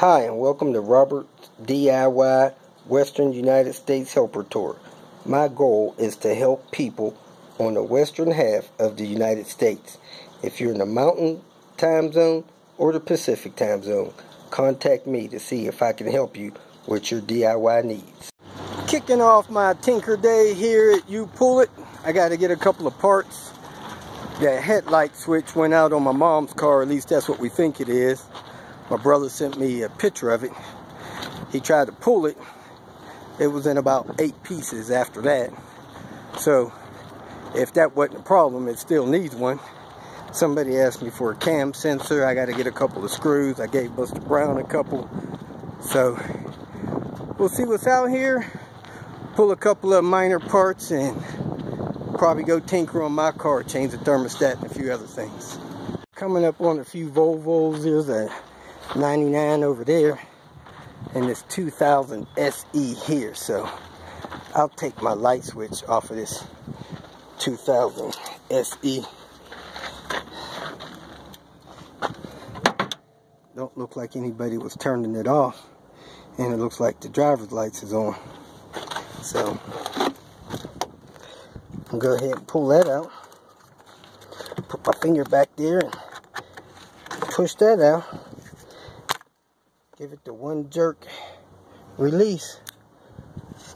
Hi, and welcome to Robert's DIY Western United States Helper Tour. My goal is to help people on the western half of the United States. If you're in the Mountain Time Zone or the Pacific Time Zone, contact me to see if I can help you with your DIY needs. Kicking off my Tinker Day here at U-Pull-It. I got to get a couple of parts. The headlight switch went out on my mom's car, at least that's what we think it is. My brother sent me a picture of it. He tried to pull it. It was in about 8 pieces after that. So if that wasn't a problem, it still needs one. Somebody asked me for a cam sensor. I got to get a couple of screws. I gave Buster Brown a couple. So we'll see what's out here. Pull a couple of minor parts and probably go tinker on my car, change the thermostat and a few other things. Coming up on a few Volvos. There's a 99 over there and this 2000 SE here, so I'll take my light switch off of this 2000 SE. Don't look like anybody was turning it off, and it looks like the driver's lights is on, so I'll go ahead and pull that out, put my finger back there and push that out. Give it the one jerk release.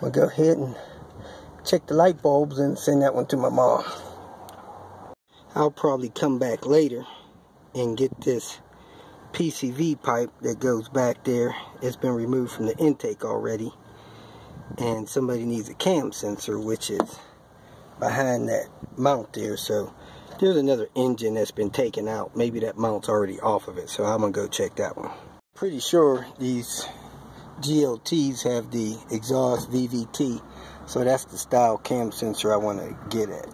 I'll go ahead and check the light bulbs and send that one to my mom. I'll probably come back later and get this PCV pipe that goes back there. It's been removed from the intake already. And somebody needs a cam sensor, which is behind that mount there. So there's another engine that's been taken out. Maybe that mount's already off of it. So I'm going to go check that one. Pretty sure these GLTs have the exhaust VVT, so that's the style cam sensor I want to get at.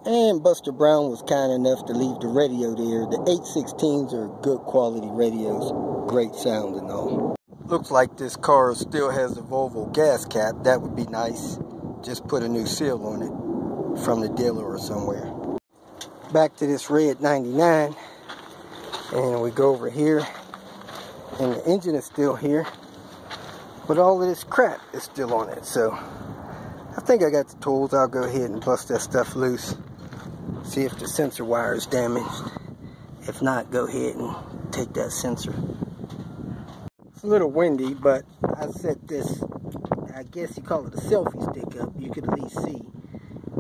And Buster Brown was kind enough to leave the radio there. The 816s are good quality radios, great sound and all. Looks like this car still has a Volvo gas cap. That would be nice. Just put a new seal on it from the dealer or somewhere. Back to this red 99, and we go over here. And the engine is still here, but all of this crap is still on it. So I think I got the tools. I'll go ahead and bust that stuff loose, see if the sensor wire is damaged. If not, go ahead and take that sensor. It's a little windy, but I set this, I guess you call it a selfie stick up. You could at least see.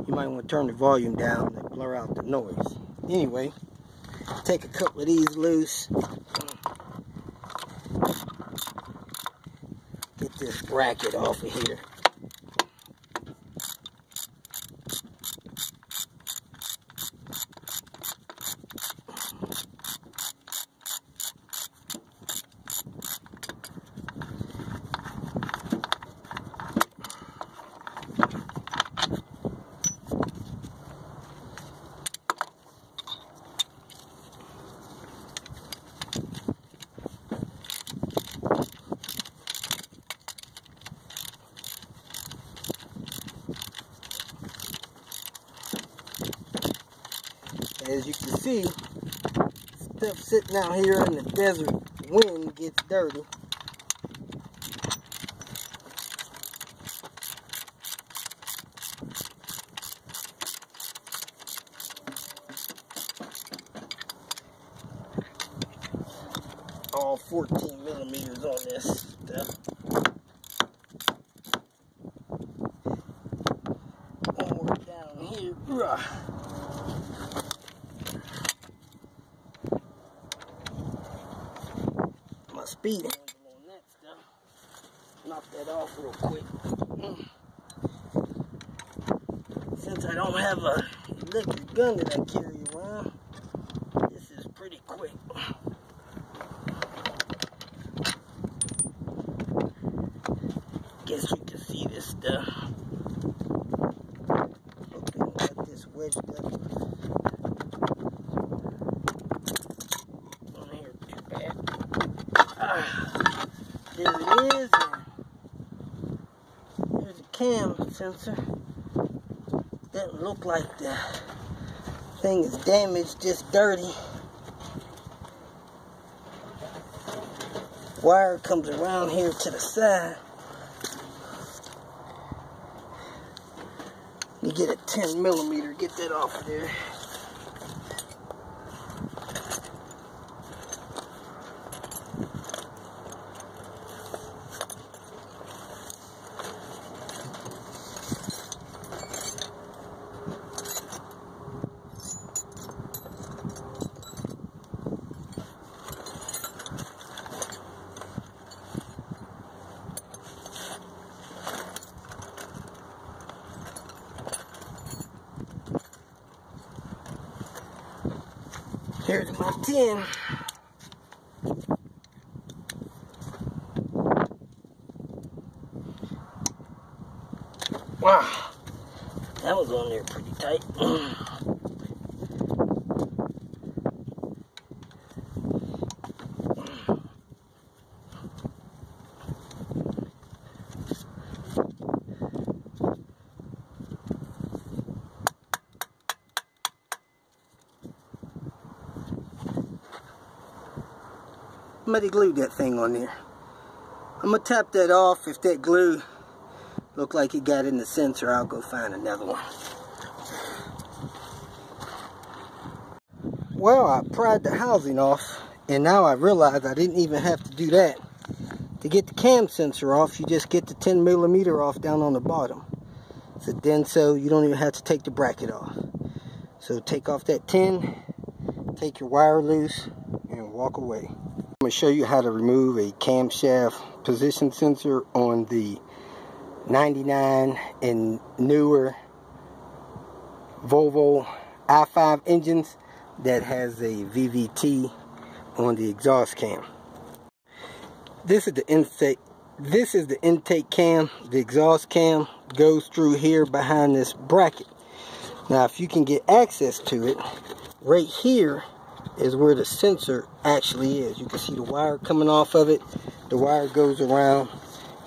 You might want to turn the volume down and blur out the noise. Anyway, take a couple of these loose. Get this bracket off of here. As you can see, stuff sitting out here in the desert wind gets dirty. All 14 millimeters on this stuff. One more down here. Speed handle on that stuff. Knock that off real quick. Since I don't have a electric gun that I carry around, this is pretty quick. Guess you can see this stuff. Okay, got this wedged up. There it is. There's a cam sensor. Doesn't look like the thing is damaged, just dirty. Wire comes around here to the side. You get a 10mm, get that off of there. Here's my 10. Wow, that was on there pretty tight. Somebody glued that thing on there. I'm gonna tap that off. If that glue look like it got in the sensor, I'll go find another one. Well, I pried the housing off, and now I realize I didn't even have to do that. To get the cam sensor off, you just get the 10mm off down on the bottom. It's a Denso, you don't even have to take the bracket off. So take off that 10, take your wire loose, and walk away. I'm going to show you how to remove a camshaft position sensor on the 99 and newer Volvo i5 engines that has a VVT on the exhaust cam. This is the intake. This is the intake cam. The exhaust cam goes through here behind this bracket. Now, if you can get access to it, right here is where the sensor actually is. You can see the wire coming off of it. The wire goes around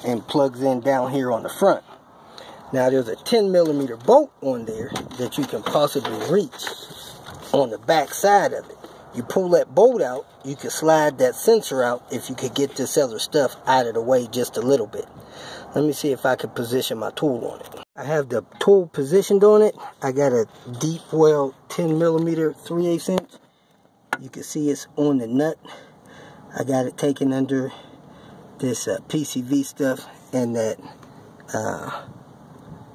and plugs in down here on the front. Now there's a 10mm bolt on there that you can possibly reach on the back side of it. You pull that bolt out, you can slide that sensor out if you could get this other stuff out of the way just a little bit. Let me see if I can position my tool on it. I have the tool positioned on it. I got a deep well 10mm 3/8 inch. You can see it's on the nut. I got it taken under this PCV stuff and that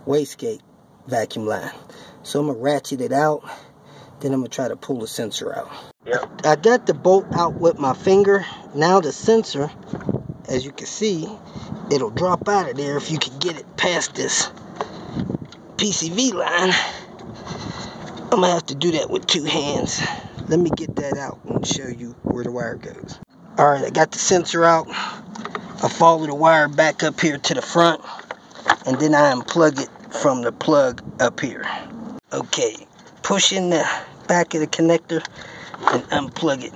wastegate vacuum line. So I'm going to ratchet it out. Then I'm going to try to pull the sensor out. Yep. I got the bolt out with my finger. Now the sensor, as you can see, it'll drop out of there if you can get it past this PCV line. I'm going to have to do that with two hands. Let me get that out and show you where the wire goes. Alright, I got the sensor out. I follow the wire back up here to the front, and then I unplug it from the plug up here. Okay, push in the back of the connector and unplug it.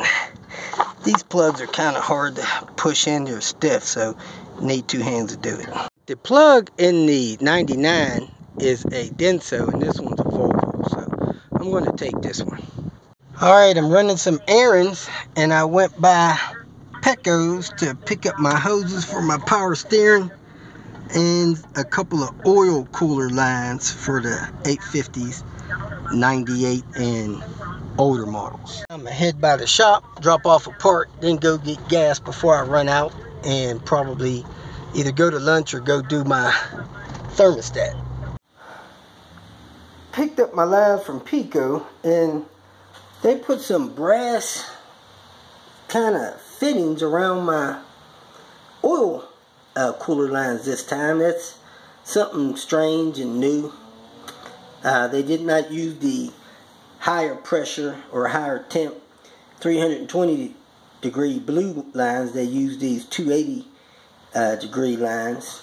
These plugs are kind of hard to push in, they're stiff, so you need two hands to do it. The plug in the 99 is a Denso, and this one's a Volvo, so I'm going to take this one. Alright, I'm running some errands, and I went by Pecco's to pick up my hoses for my power steering and a couple of oil cooler lines for the 850s, 98 and older models. I'm gonna head by the shop, drop off a part, then go get gas before I run out, and probably either go to lunch or go do my thermostat. Picked up my lines from Pico, and they put some brass kind of fittings around my oil cooler lines this time. That's something strange and new. They did not use the higher pressure or higher temp 320 degree blue lines. They used these 280 degree lines.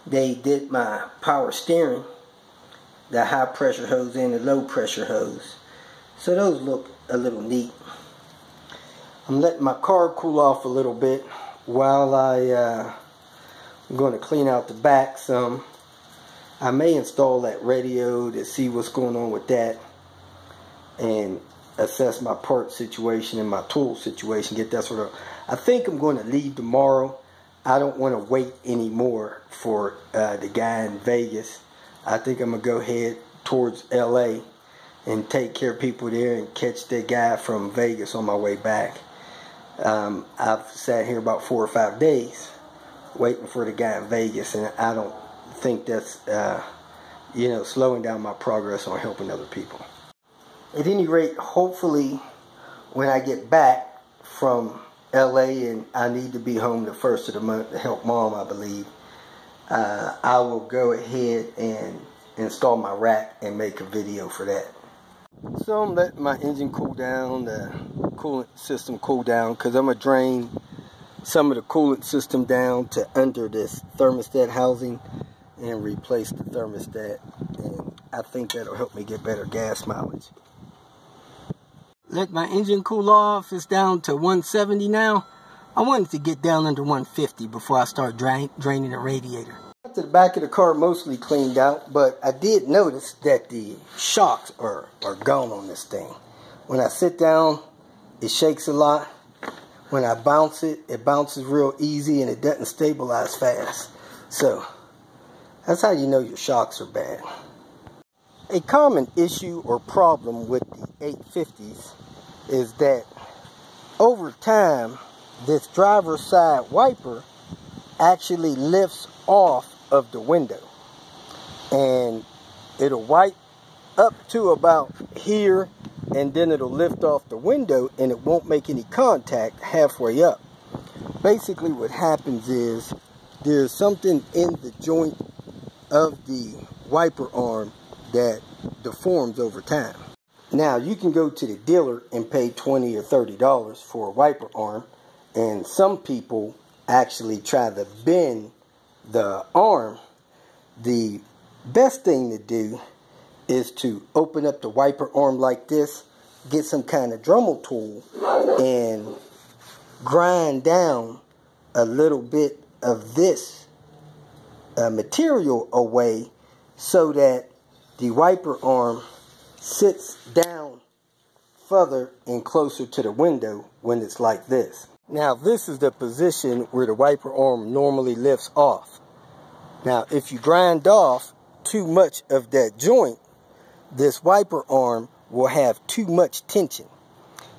They did my power steering, the high pressure hose and the low pressure hose. So those look a little neat. I'm letting my car cool off a little bit while I'm going to clean out the back some. I may install that radio to see what's going on with that and assess my part situation and my tool situation, get that sort of. I think I'm going to leave tomorrow. I don't want to wait anymore for the guy in Vegas. I think I'm going to go head towards LA and take care of people there and catch the guy from Vegas on my way back. I've sat here about 4 or 5 days waiting for the guy in Vegas, and I don't think that's slowing down my progress on helping other people. At any rate, hopefully when I get back from LA and I need to be home the 1st of the month to help Mom, I believe, I will go ahead and install my rack and make a video for that. So I'm letting my engine cool down, the coolant system cool down, because I'm going to drain some of the coolant system down to under this thermostat housing and replace the thermostat, and I think that'll help me get better gas mileage. Let my engine cool off. It's down to 170 now. I wanted to get down under 150 before I start draining the radiator. The back of the car mostly cleaned out, but I did notice that the shocks are gone on this thing. When I sit down, it shakes a lot. When I bounce it, it bounces real easy and it doesn't stabilize fast. So that's how you know your shocks are bad. A common issue or problem with the 850s is that over time, this driver's side wiper actually lifts off of the window, and it'll wipe up to about here, and then it'll lift off the window and it won't make any contact halfway up. Basically what happens is there's something in the joint of the wiper arm that deforms over time. Now you can go to the dealer and pay $20 or $30 for a wiper arm, and some people actually try to bend the arm. The best thing to do is to open up the wiper arm like this, get some kind of Dremel tool, and grind down a little bit of this material away so that the wiper arm sits down further and closer to the window when it's like this. Now this is the position where the wiper arm normally lifts off. Now if you grind off too much of that joint, this wiper arm will have too much tension.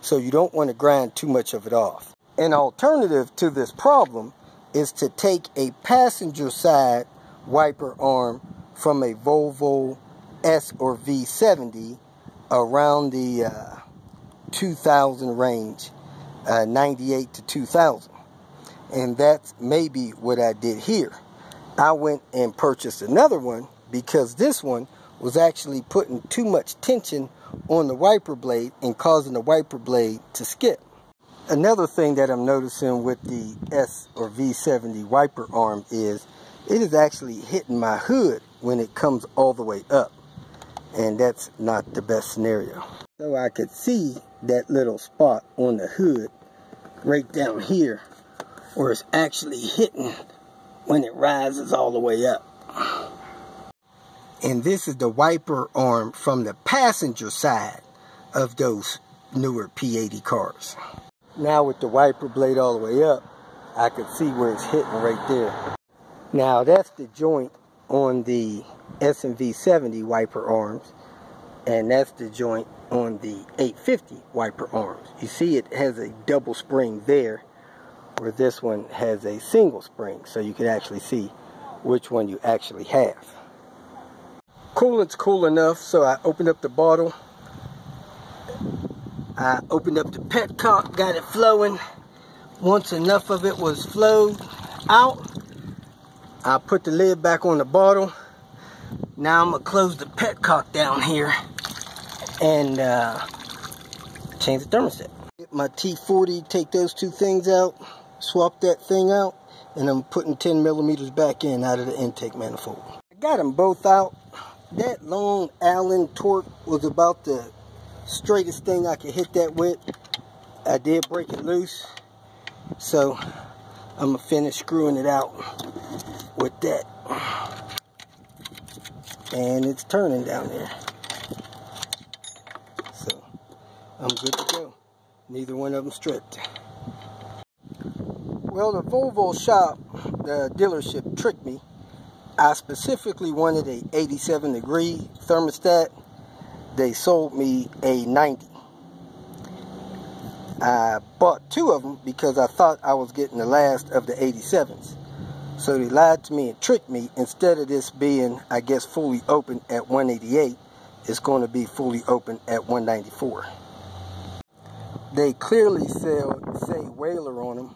So you don't want to grind too much of it off. An alternative to this problem is to take a passenger side wiper arm from a Volvo S or V70 around the 2000 range, 98 to 2000. And that's maybe what I did here. I went and purchased another one because this one was actually putting too much tension on the wiper blade and causing the wiper blade to skip. Another thing that I'm noticing with the S or V70 wiper arm is it is actually hitting my hood when it comes all the way up, and that's not the best scenario. So I could see that little spot on the hood right down here where it's actually hitting when it rises all the way up. And this is the wiper arm from the passenger side of those newer P80 cars. Now with the wiper blade all the way up, I can see where it's hitting right there. Now that's the joint on the S and V70 wiper arms, and that's the joint on the 850 wiper arms. You see it has a double spring there, where this one has a single spring, so you can actually see which one you actually have. Coolant's cool enough, so I opened up the bottle. I opened up the petcock, got it flowing. Once enough of it was flowed out, I put the lid back on the bottle. Now I'm going to close the petcock down here and change the thermostat. Get my T40, take those two things out, swap that thing out, and I'm putting 10 millimeters back in out of the intake manifold. I got them both out. That long Allen torque was about the straightest thing I could hit that with. I did break it loose, so I'm going to finish screwing it out with that. And it's turning down there. So I'm good to go. Neither one of them stripped. Well, the Volvo shop, the dealership, tricked me. I specifically wanted a 87-degree thermostat. They sold me a 90. I bought 2 of them because I thought I was getting the last of the 87s. So they lied to me and tricked me. Instead of this being, I guess, fully open at 188, it's going to be fully open at 194. They clearly say Whaler on them,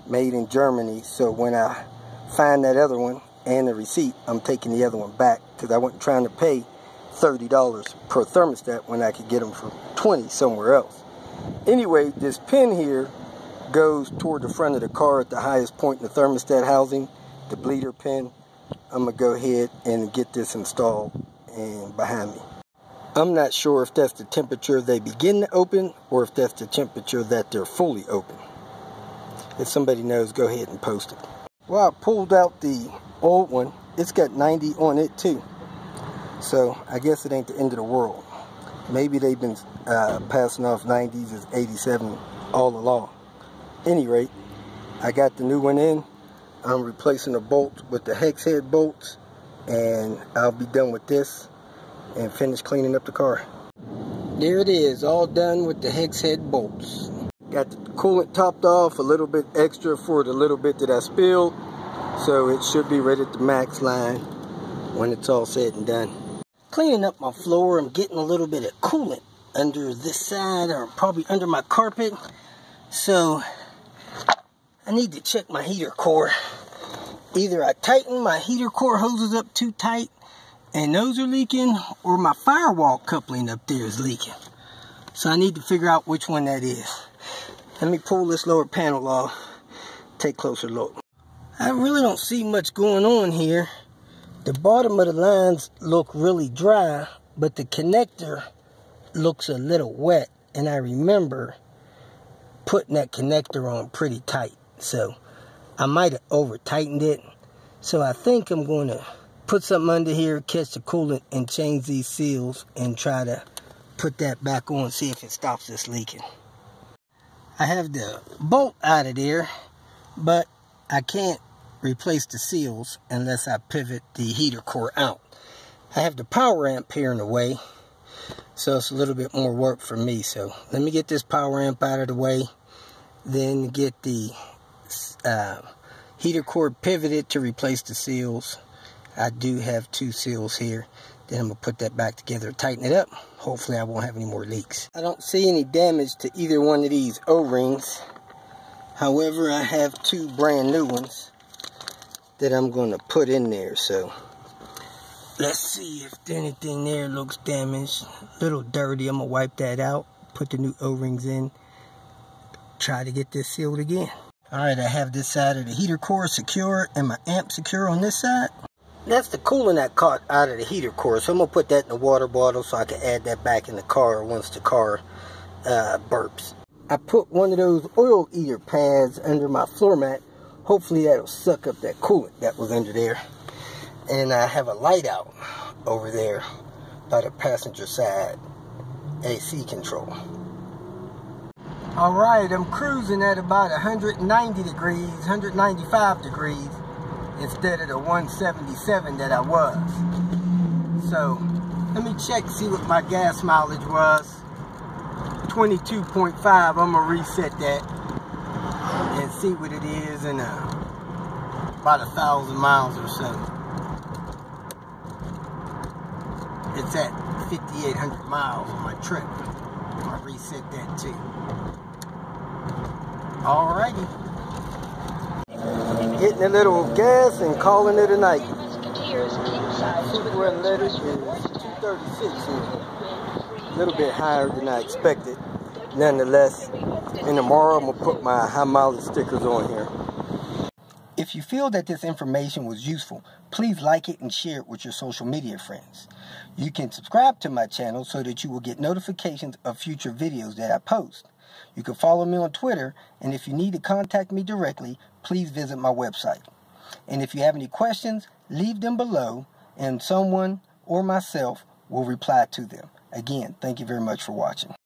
made in Germany. So when I find that other one and the receipt, I'm taking the other one back because I wasn't trying to pay $30 per thermostat when I could get them for $20 somewhere else. Anyway, this pin here goes toward the front of the car at the highest point in the thermostat housing, the bleeder pin. I'm going to go ahead and get this installed and behind me. I'm not sure if that's the temperature they begin to open or if that's the temperature that they're fully open. If somebody knows, go ahead and post it. Well, I pulled out the old one. It's got 90 on it too. So I guess it ain't the end of the world. Maybe they've been passing off 90s as 87 all along. Any rate, I got the new one in. I'm replacing the bolts with the hex head bolts, and I'll be done with this and finish cleaning up the car. There it is, all done with the hex head bolts. Got the coolant topped off, a little bit extra for the little bit that I spilled, so it should be right at the max line when it's all said and done. Cleaning up my floor, I'm getting a little bit of coolant under this side, or probably under my carpet, so I need to check my heater core. Either I tighten my heater core hoses up too tight and those are leaking, or my firewall coupling up there is leaking. So I need to figure out which one that is. Let me pull this lower panel off, take a closer look. I really don't see much going on here. The bottom of the lines look really dry, but the connector looks a little wet, and I remember putting that connector on pretty tight. So I might have over tightened it. So I think I'm going to put something under here, catch the coolant, and change these seals and try to put that back on, see if it stops this leaking. I have the bolt out of there, but I can't replace the seals unless I pivot the heater core out. I have the power amp here in the way, so it's a little bit more work for me. So let me get this power amp out of the way, then get the heater core pivoted to replace the seals. I do have 2 seals here. Then I'm going to put that back together, tighten it up. Hopefully I won't have any more leaks. I don't see any damage to either one of these O-rings. However, I have 2 brand new ones that I'm going to put in there. So let's see if anything there looks damaged. A little dirty. I'm going to wipe that out, put the new O-rings in, try to get this sealed again. Alright, I have this side of the heater core secure and my amp secure on this side. That's the coolant I caught out of the heater core, so I'm going to put that in the water bottle so I can add that back in the car once the car burps. I put one of those oil eater pads under my floor mat. Hopefully that'll suck up that coolant that was under there. And I have a light out over there by the passenger side AC control. Alright, I'm cruising at about 190 degrees, 195 degrees. Instead of the 177 that I was. So let me check, see what my gas mileage was. 22.5. I'm gonna reset that and see what it is in about 1,000 miles or so. It's at 5,800 miles on my trip. I'm gonna reset that too. Alrighty. Getting a little gas and calling it a night. Super unleaded is 236 here. A little bit higher than I expected. Nonetheless, and tomorrow I'm going to put my high mileage stickers on here. If you feel that this information was useful, please like it and share it with your social media friends. You can subscribe to my channel so that you will get notifications of future videos that I post. You can follow me on Twitter, and if you need to contact me directly, please visit my website. And if you have any questions, leave them below, and someone or myself will reply to them. Again, thank you very much for watching.